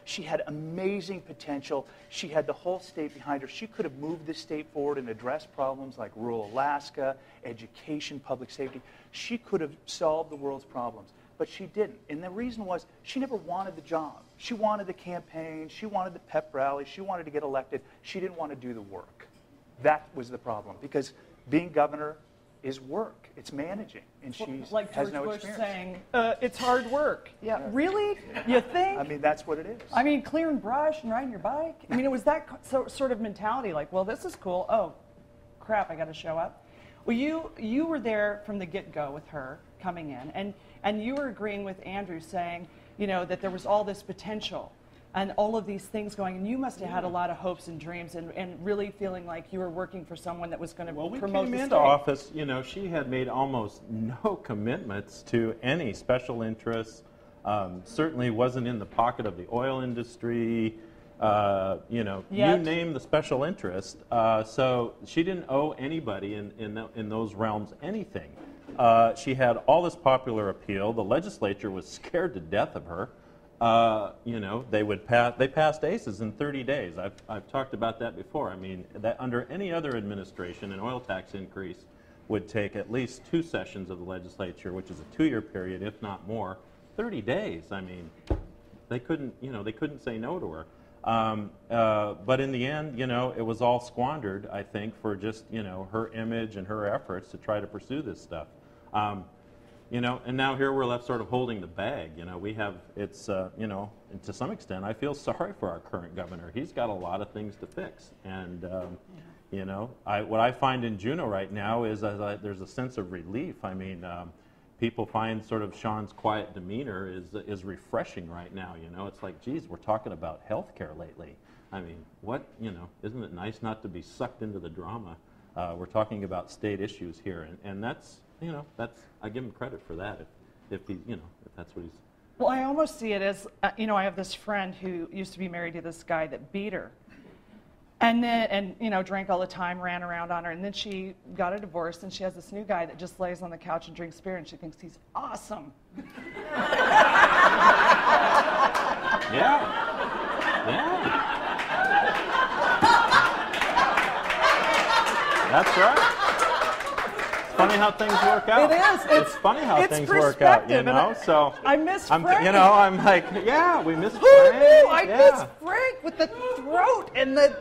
She had amazing potential. She had the whole state behind her. She could have moved this state forward and addressed problems like rural Alaska, education, public safety. She could have solved the world's problems, but she didn't. And the reason was she never wanted the job. She wanted the campaign. She wanted the pep rally. She wanted to get elected. She didn't want to do the work. That was the problem, because being governor is work. It's managing, and she like has George no Bush experience. saying, it's hard work. Yeah, really? You think? I mean, that's what it is. I mean, clearing brush and riding your bike. I mean, it was that sort of mentality, like, well, this is cool. Oh, crap, I got to show up. Well, you were there from the get-go with her coming in, and you were agreeing with Andrew saying, you know, that there was all this potential and all of these things going, and you must have had a lot of hopes and dreams and really feeling like you were working for someone that was going to promote the state. Well, we came into office, you know, she had made almost no commitments to any special interests, certainly wasn't in the pocket of the oil industry, you know, you name the special interest. So she didn't owe anybody in those realms anything. She had all this popular appeal. The legislature was scared to death of her. You know, they passed ACEs in 30 days. I've talked about that before. I mean, that under any other administration, an oil tax increase would take at least 2 sessions of the legislature, which is a 2-year period, if not more. 30 days. I mean, they couldn't say no to her. But in the end, you know, it was all squandered, I think, for just, you know, her image and her efforts to try to pursue this stuff. You know, and now here we're left sort of holding the bag. You know, you know, and to some extent, I feel sorry for our current governor. He's got a lot of things to fix. And, you know, what I find in Juneau right now is there's a sense of relief. I mean, people find sort of Sean's quiet demeanor is refreshing right now. You know, it's like, geez, we're talking about health care lately. I mean, you know, isn't it nice not to be sucked into the drama? We're talking about state issues here, and that's, you know, I give him credit for that if that's what he's. Well, I almost see it as, you know, I have this friend who used to be married to this guy that beat her, and you know, drank all the time, ran around on her, and then she got a divorce, and she has this new guy that just lays on the couch and drinks beer, and she thinks he's awesome. That's right. Funny how things work out. It is. It's funny how things work out, you know. So I miss Frank. You know, I'm like, yeah, we miss Frank. I miss Frank with the throat and the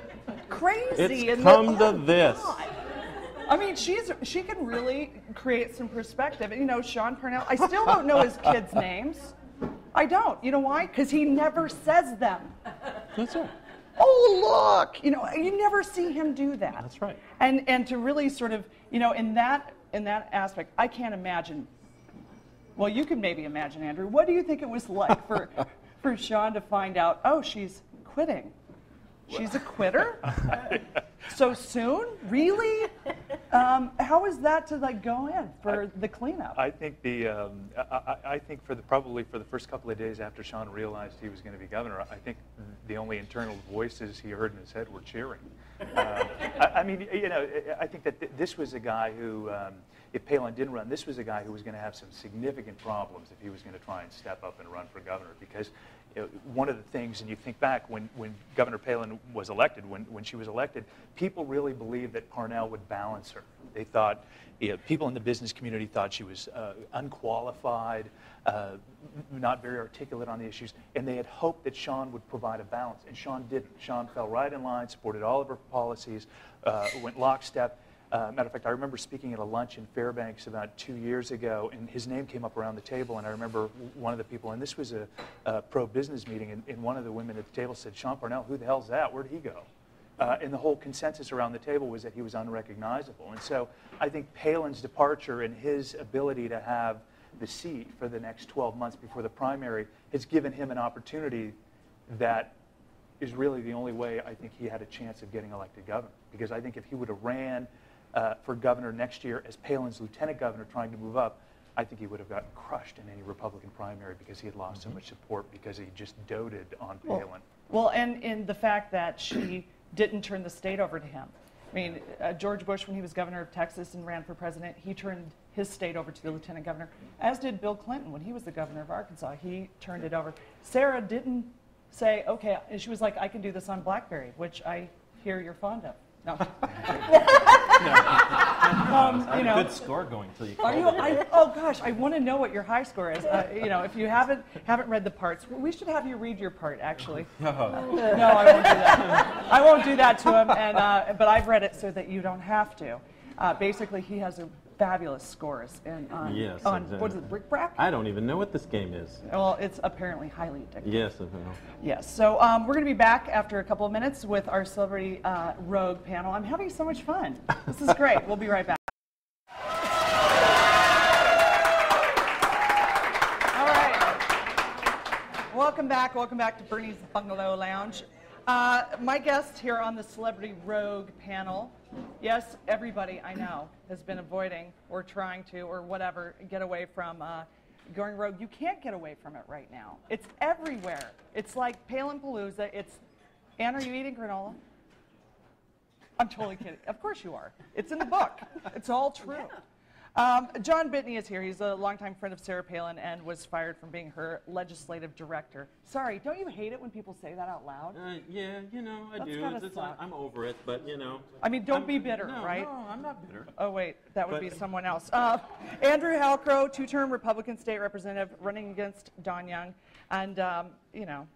crazy. It's come to this. God. I mean, she can really create some perspective. You know, Sean Parnell. I still don't know his kids' names. I don't. You know why? Because he never says them. That's right. Oh, look! You know, you never see him do that. That's right. And to really sort of, you know, in that aspect, I can't imagine. Well, you can maybe imagine, Andrew. What do you think it was like for Sean to find out? Oh, she's quitting. She's a quitter? So soon? Really? How is that to like go in for the cleanup? I think I think probably for the first couple of days after Sean realized he was going to be governor, I think the only internal voices he heard in his head were cheering. I mean, you know, I think that this was a guy who, if Palin didn't run, this was a guy who was going to have some significant problems if he was going to try and step up and run for governor, because one of the things, and you think back when Governor Palin was elected, when she was elected, people really believed that Parnell would balance her. They thought, people in the business community thought she was unqualified, not very articulate on the issues, and they had hoped that Sean would provide a balance, and Sean didn't. Sean fell right in line, supported all of her policies, went lockstep. Matter of fact, I remember speaking at a lunch in Fairbanks about 2 years ago, and his name came up around the table, and I remember one of the people, and this was a pro-business meeting, and one of the women at the table said, Sean Parnell, who the hell's that? Where'd he go? And the whole consensus around the table was that he was unrecognizable. And so I think Palin's departure and his ability to have the seat for the next 12 months before the primary has given him an opportunity that is really the only way I think he had a chance of getting elected governor. Because I think if he would have ran for governor next year as Palin's lieutenant governor trying to move up, I think he would have gotten crushed in any Republican primary because he had lost so much support because he just doted on Palin. Well, and in the fact that she didn't turn the state over to him. I mean, George Bush, when he was governor of Texas and ran for president, he turned his state over to the lieutenant governor, as did Bill Clinton when he was the governor of Arkansas. He turned it over. Sarah didn't say, okay, and she was like, I can do this on BlackBerry, which I hear you're fond of. No. I you had know, a good score going until you are called you? it. Oh gosh, I want to know what your high score is. You know, if you haven't read the parts, we should have you read your part. Actually, no, I won't do that. I won't do that to him. And but I've read it so that you don't have to. Basically, he has a fabulous scores Yes, on exactly. what is it, Brick Brack? I don't even know what this game is. Well, it's apparently highly addictive. Yes, I know. Yes. So we're going to be back after a couple of minutes with our Celebrity Rogue panel. I'm having so much fun. This is great. We'll be right back. All right. Welcome back. Welcome back to Bernie's Bungalow Lounge. My guest here on the Celebrity Rogue panel, yes, everybody I know has been avoiding or trying to or whatever get away from going rogue. You can't get away from it right now. It's everywhere. It's like Palin-Palooza. It's, Ann, are you eating granola? I'm totally kidding. Of course you are. It's in the book. It's all true. John Bitney is here. He's a longtime friend of Sarah Palin and was fired from being her legislative director. Sorry, don't you hate it when people say that out loud? Yeah, you know, I That's do. gotta suck. I'm over it, but you know. I mean, don't be bitter, no, right? No, I'm not bitter. Oh, wait, that would But- be someone else. Andrew Halcrow, two-term Republican state representative, running against Don Young, and, you know,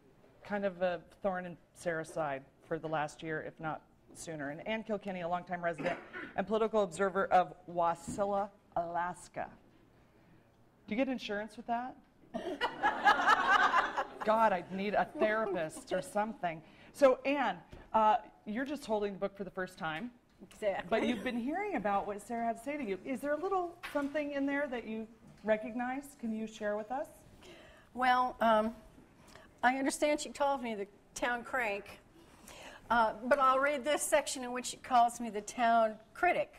kind of a thorn in Sarah's side for the last year, if not sooner. And Ann Kilkenny, a longtime resident and political observer of Wasilla, Alaska. Do you get insurance with that? God, I'd need a therapist or something. So, Ann, you're just holding the book for the first time. Exactly. But you've been hearing about what Sarah had to say to you. Is there a little something in there that you recognize? Can you share with us? Well, I understand she called me the town crank, but I'll read this section in which she calls me the town critic.